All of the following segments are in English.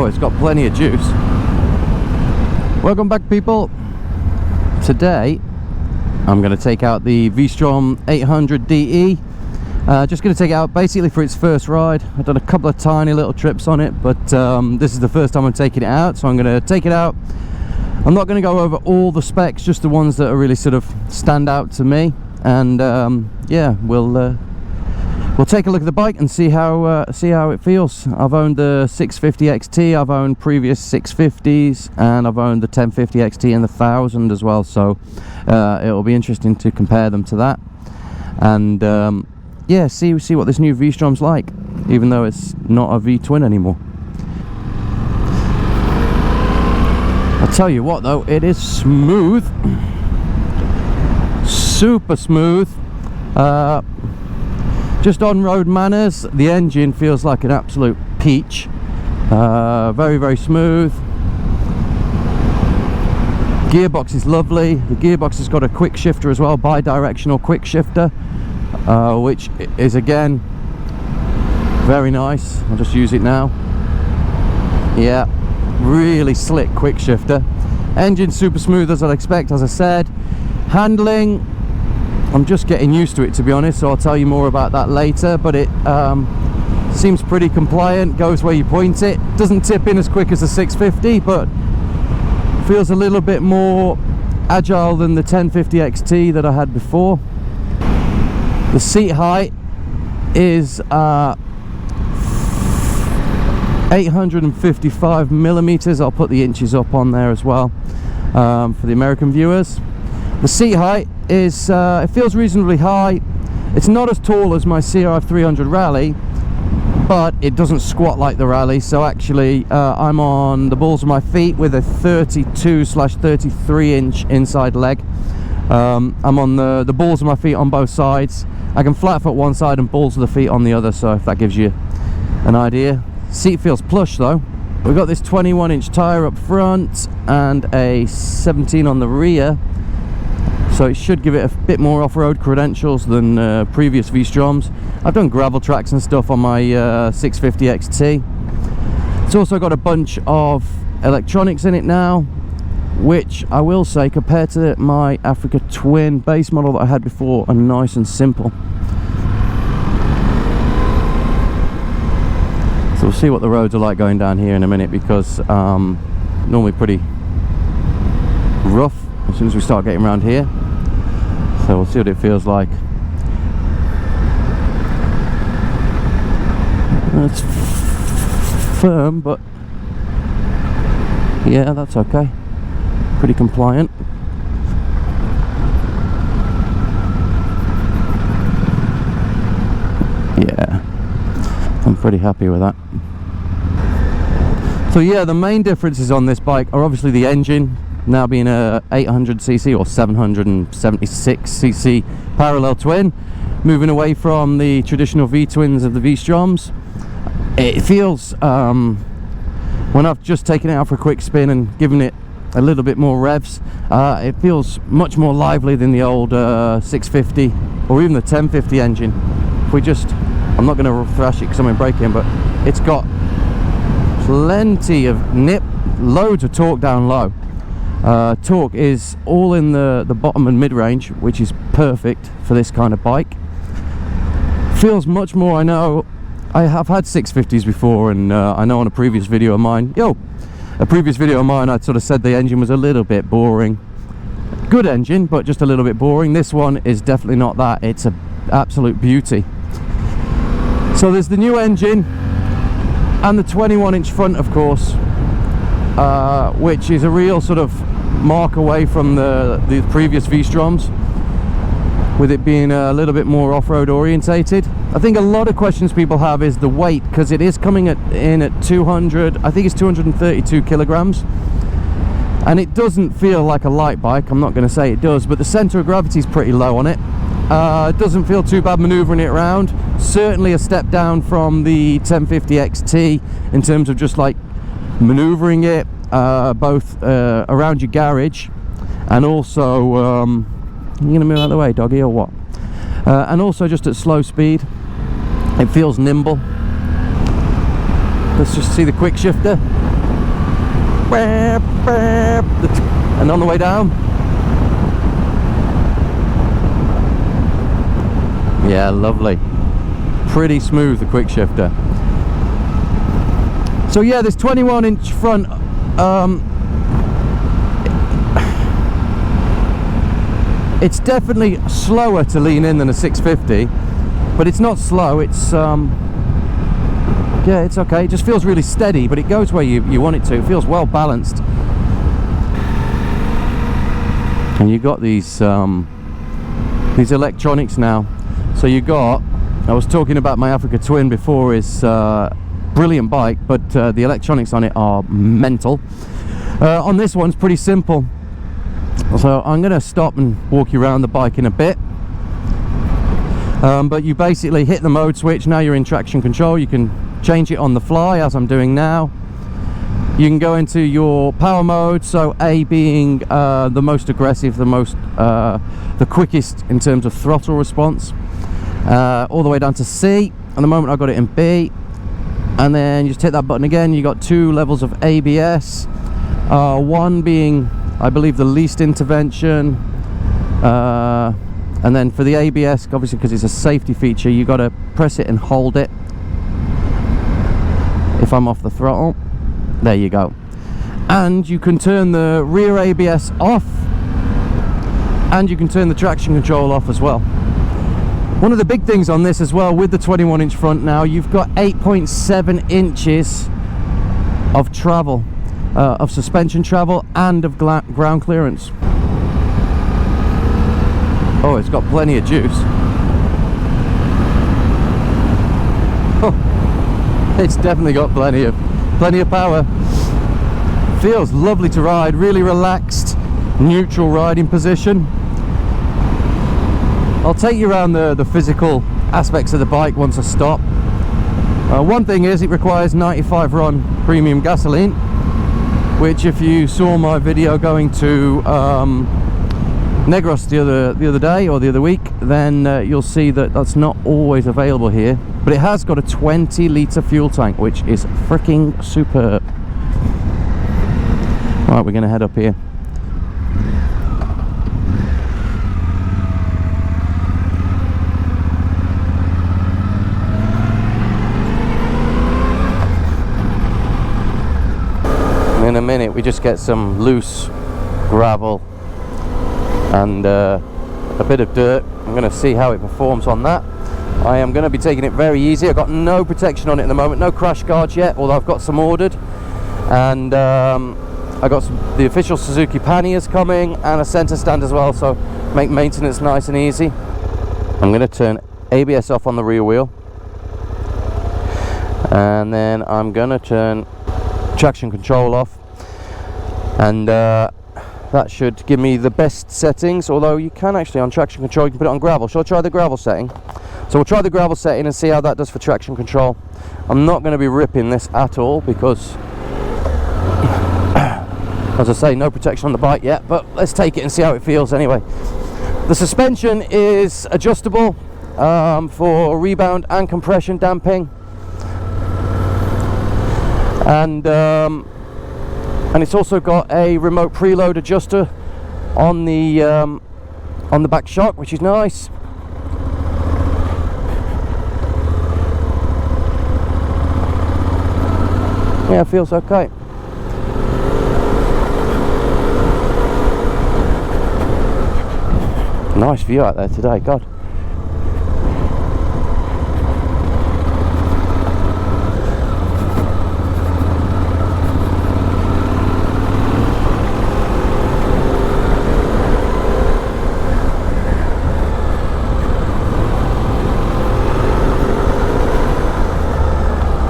Oh, it's got plenty of juice. Welcome back, people. Today I'm going to take out the v-strom 800DE. Just going to take it out basically for its first ride. I've done a couple of tiny little trips on it, but this is the first time I'm taking it out, so I'm going to take it out. I'm not going to go over all the specs, just the ones that are really sort of stand out to me, and yeah, we'll take a look at the bike and see how it feels. I've owned the 650 XT, I've owned previous 650s, and I've owned the 1050 XT and the 1000 as well, so it'll be interesting to compare them to that, and yeah, see what this new v-strom's like, even though it's not a v-twin anymore. I'll tell you what though, it is smooth, super smooth. Just on-road manners, the engine feels like an absolute peach. Very, very smooth. Gearbox is lovely. The gearbox has got a quick shifter as well, bi-directional quick shifter, which is again very nice. I'll just use it now. Yeah, really slick quick shifter. Engine super smooth as I'd expect, as I said. Handling, I'm just getting used to it, to be honest, so I'll tell you more about that later, but it seems pretty compliant, goes where you point it. Doesn't tip in as quick as the 650, but feels a little bit more agile than the 1050 XT that I had before. The seat height is 855 millimeters. I'll put the inches up on there as well for the American viewers. The seat height is it feels reasonably high. It's not as tall as my CRF300 Rally, but it doesn't squat like the Rally, so actually I'm on the balls of my feet with a 32/33 inch inside leg. I'm on the balls of my feet on both sides. I can flat foot one side and balls of the feet on the other, so if that gives you an idea. Seat feels plush though. We've got this 21 inch tyre up front and a 17 on the rear, so it should give it a bit more off-road credentials than previous v-stroms. I've done gravel tracks and stuff on my 650 XT. It's also got a bunch of electronics in it now, which I will say, compared to my Africa Twin base model that I had before, are nice and simple. So we'll see what the roads are like going down here in a minute, because normally pretty rough as soon as we start getting around here. So we'll see what it feels like. It's firm, but yeah, that's okay. Pretty compliant. Yeah, I'm pretty happy with that. So yeah, the main differences on this bike are obviously the engine, now being a 800cc or 776cc parallel twin, moving away from the traditional V-twins of the V-stroms. It feels, when I've just taken it out for a quick spin and given it a little bit more revs, it feels much more lively than the old 650 or even the 1050 engine. If we just, I'm not going to thrash it because I'm in braking, but it's got plenty of nip, loads of torque down low. Torque is all in the bottom and mid-range, which is perfect for this kind of bike. Feels much more, I know, I have had 650s before, and I know on a previous video of mine, I'd sort of said the engine was a little bit boring. Good engine, but just a little bit boring. This one is definitely not that. It's an absolute beauty. So there's the new engine and the 21 inch front, of course, which is a real sort of mark away from the previous V-stroms, with it being a little bit more off-road orientated. I think a lot of questions people have is the weight, because it is coming in at 200, I think it's 232 kilograms, and it doesn't feel like a light bike. I'm not going to say it does, but the center of gravity is pretty low on it. It doesn't feel too bad maneuvering it around. Certainly a step down from the 1050 XT in terms of just like maneuvering it both around your garage, and also you gonna move out of the way, doggy, or what? And also just at slow speed it feels nimble. Let's just see the quick shifter. And on the way down, yeah, lovely, pretty smooth, the quick shifter. So yeah, this 21-inch front, it's definitely slower to lean in than a 650, but it's not slow, it's yeah, it's okay. It just feels really steady, but it goes where you want it to. It feels well balanced. And you got these electronics now. So you got, I was talking about my Africa Twin before, is brilliant bike, but the electronics on it are mental. On this one, it's pretty simple. So I'm going to stop and walk you around the bike in a bit. But you basically hit the mode switch. Now you're in traction control. You can change it on the fly, as I'm doing now. You can go into your power mode, so A being the most aggressive, the quickest in terms of throttle response, all the way down to C. At the moment I've got it in B, and then you just hit that button again. You got 2 levels of ABS, one being, I believe, the least intervention, and then for the ABS, obviously because it's a safety feature, you got to press it and hold it. If I'm off the throttle, there you go. And you can turn the rear ABS off, and you can turn the traction control off as well. One of the big things on this as well, with the 21-inch front now, you've got 8.7 inches of travel, of suspension travel, and of ground clearance. Oh, it's got plenty of juice. Oh. It's definitely got plenty of power. Feels lovely to ride, really relaxed, neutral riding position. I'll take you around the physical aspects of the bike once I stop. One thing is, it requires 95 RON premium gasoline, which, if you saw my video going to Negros the other day or the other week, then you'll see that that's not always available here. But it has got a 20-litre fuel tank, which is freaking superb. Right, we're going to head up here. In a minute we just get some loose gravel and a bit of dirt. I'm going to see how it performs on that. I am going to be taking it very easy. I've got no protection on it at the moment, no crash guards yet, although I've got some ordered, and I got the official Suzuki panniers coming and a center stand as well, so make maintenance nice and easy. I'm going to turn ABS off on the rear wheel, and then I'm going to turn traction control off, and that should give me the best settings. Although you can actually, on traction control, you can put it on gravel. Shall I try the gravel setting? So we'll try the gravel setting and see how that does for traction control. I'm not going to be ripping this at all because, as I say, no protection on the bike yet, but let's take it and see how it feels anyway. The suspension is adjustable for rebound and compression damping, and it's also got a remote preload adjuster on the back shock, which is nice. Yeah, it feels okay. Nice view out there today, God.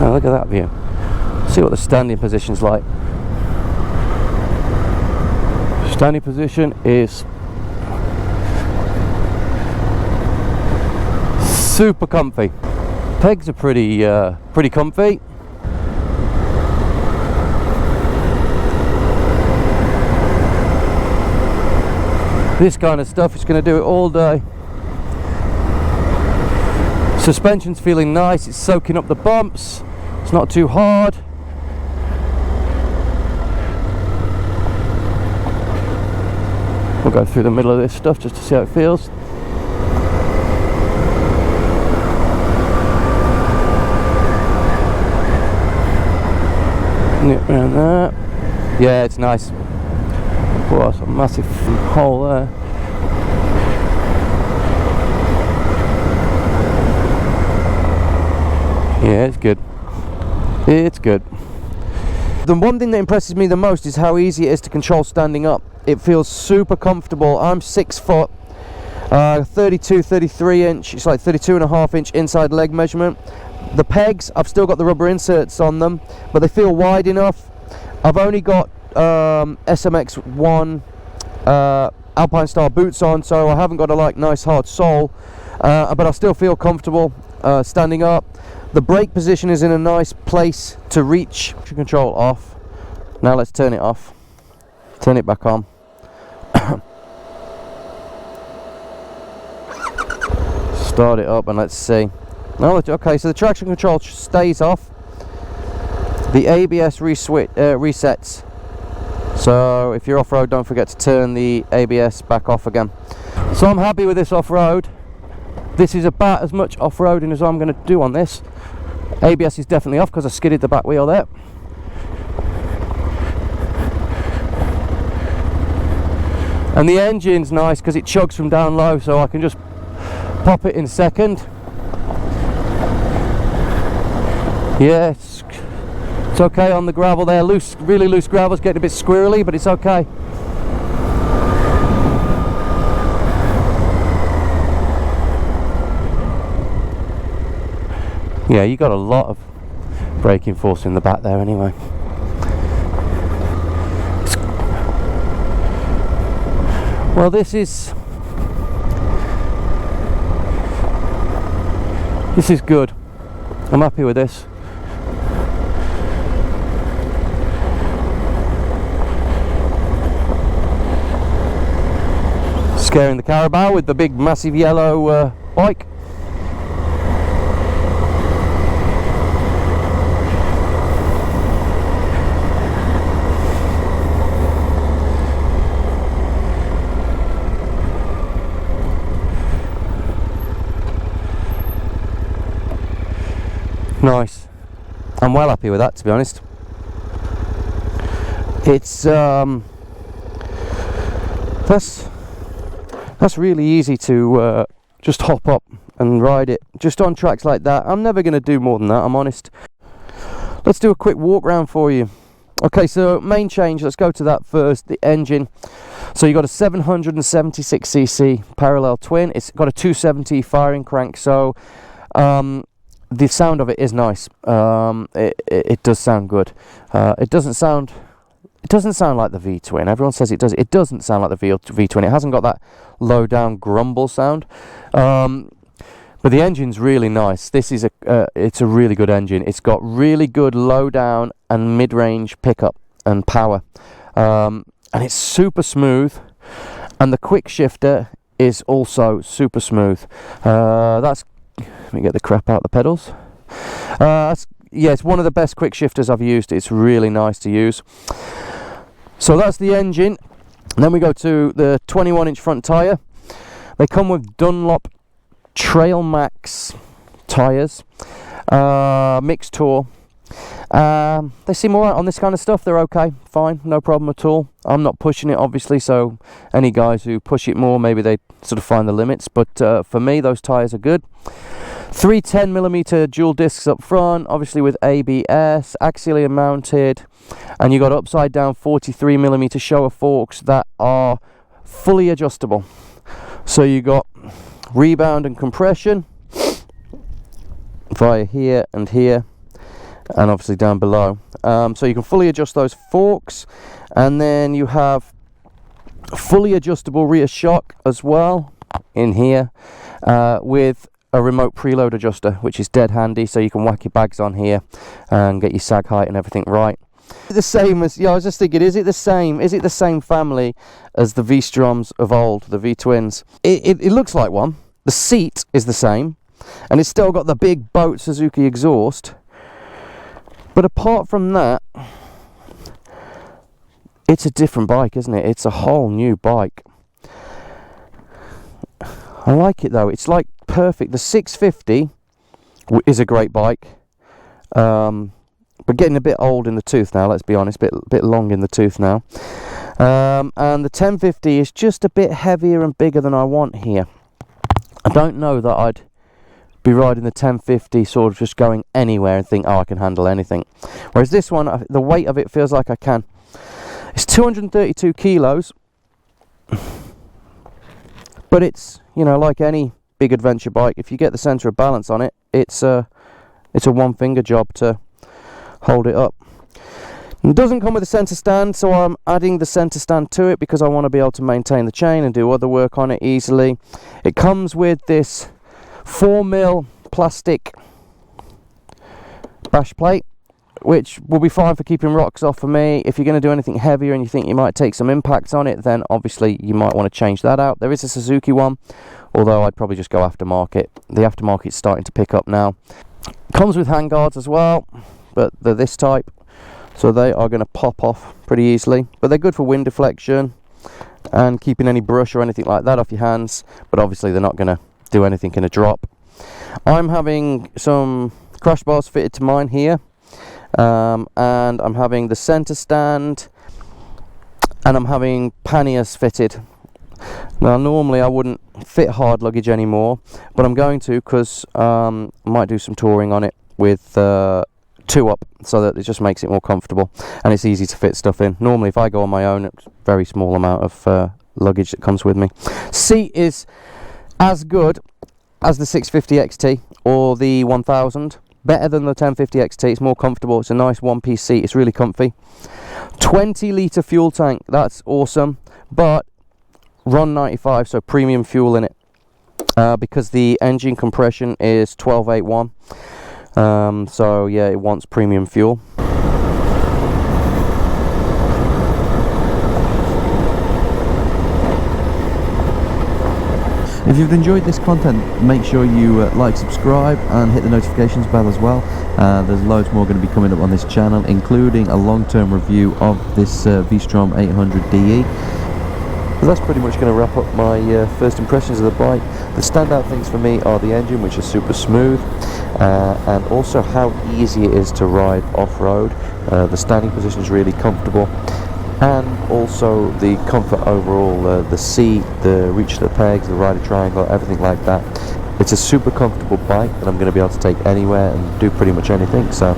Oh, look at that view. See what the standing position's like. Standing position is super comfy. Pegs are pretty comfy. This kind of stuff is going to do it all day. Suspension's feeling nice, it's soaking up the bumps, it's not too hard. We'll go through the middle of this stuff just to see how it feels. Nip around that. Yeah, it's nice. Oh, that's a massive hole there. Yeah, it's good. It's good. The one thing that impresses me the most is how easy it is to control standing up. It feels super comfortable. I'm 6 foot, 32, 33 inch, it's like 32.5 inch inside leg measurement. The pegs, I've still got the rubber inserts on them, but they feel wide enough. I've only got SMX1 Alpine style boots on, so I haven't got a nice hard sole, but I still feel comfortable standing up. The brake position is in a nice place to reach. Control off. Now let's turn it off. Turn it back on. Start it up and let's see. Okay, so the traction control stays off. The ABS resets. So if you're off-road, don't forget to turn the ABS back off again. So I'm happy with this off-road. This is about as much off-roading as I'm going to do on this. ABS is definitely off because I skidded the back wheel there. And the engine's nice because it chugs from down low, so I can just pop it in second. Yeah, it's okay on the gravel there. Loose, really loose gravel's getting a bit squirrely, but it's okay. Yeah, you got a lot of braking force in the back there anyway. Well, this is good. I'm happy with this. Scaring the Carabao with the big massive yellow bike. Nice. I'm well happy with that, to be honest. It's that's really easy to just hop up and ride it just on tracks like that. I'm never going to do more than that, I'm honest. Let's do a quick walk round for you. Okay, so main change, let's go to that first, the engine. So you've got a 776cc parallel twin. It's got a 270 firing crank, so the sound of it is nice. It does sound good. It doesn't sound like the V-twin. Everyone says it does. It doesn't sound like the V-twin. It hasn't got that low down grumble sound. But the engine's really nice. This is it's a really good engine. It's got really good low down and mid-range pickup and power. And it's super smooth. And the quick shifter is also super smooth. Let me get the crap out the pedals. Yeah, it's one of the best quick shifters I've used. It's really nice to use. So that's the engine. And then we go to the 21-inch front tyre. They come with Dunlop Trail Max tyres, mixed tour. They seem alright on this kind of stuff. They're okay, fine, no problem at all. I'm not pushing it, obviously, so any guys who push it more, maybe they sort of find the limits. But for me, those tyres are good. 3 10mm dual discs up front, obviously with ABS, axially mounted, and you got upside down 43mm shower forks that are fully adjustable. So you got rebound and compression via here and here, and obviously down below. So you can fully adjust those forks, and then you have fully adjustable rear shock as well in here, with a remote preload adjuster, which is dead handy, so you can whack your bags on here and get your sag height and everything right. The same as, yeah, I was just thinking, is it the same family as the V-Stroms of old, the V-twins? It looks like one. The seat is the same, and it's still got the big boat Suzuki exhaust, but apart from that, it's a different bike, isn't it? It's a whole new bike. I like it though, it's like perfect. The 650 is a great bike, but getting a bit old in the tooth now, let's be honest, bit long in the tooth now. And the 1050 is just a bit heavier and bigger than I want here. I don't know that I'd be riding the 1050 sort of just going anywhere and think, oh, I can handle anything. Whereas this one, the weight of it feels like I can. It's 232 kilos, but it's, you know, like any big adventure bike, if you get the centre of balance on it, it's a one finger job to hold it up. It doesn't come with a centre stand, so I'm adding the centre stand to it because I want to be able to maintain the chain and do other work on it easily. It comes with this 4mm plastic bash plate, which will be fine for keeping rocks off for me. If you're going to do anything heavier and you think you might take some impact on it, then obviously you might want to change that out. There is a Suzuki one, although I'd probably just go aftermarket. The aftermarket's starting to pick up now. Comes with handguards as well, but they're this type, so they are going to pop off pretty easily, but they're good for wind deflection and keeping any brush or anything like that off your hands, but obviously they're not going to do anything in a drop. I'm having some crash bars fitted to mine here, and I'm having the center stand, and I'm having panniers fitted. Now normally I wouldn't fit hard luggage anymore, but I'm going to, because I might do some touring on it with 2 up, so that it just makes it more comfortable and it's easy to fit stuff in. Normally if I go on my own, it's a very small amount of luggage that comes with me. Seat is as good as the 650 XT or the 1000, better than the 1050 XT. It's more comfortable, it's a nice one-piece seat, it's really comfy. 20 litre fuel tank, that's awesome, but run 95, so premium fuel in it, because the engine compression is 1281. So yeah, it wants premium fuel. If you've enjoyed this content, make sure you like, subscribe and hit the notifications bell as well. There's loads more going to be coming up on this channel, including a long-term review of this v-strom 800DE. But that's pretty much going to wrap up my first impressions of the bike. The standout things for me are the engine, which is super smooth, and also how easy it is to ride off-road. The standing position is really comfortable, and also the comfort overall, the seat, the reach to the pegs, the rider triangle, everything like that. It's a super comfortable bike that I'm going to be able to take anywhere and do pretty much anything. So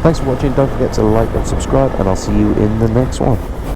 thanks for watching, don't forget to like and subscribe, and I'll see you in the next one.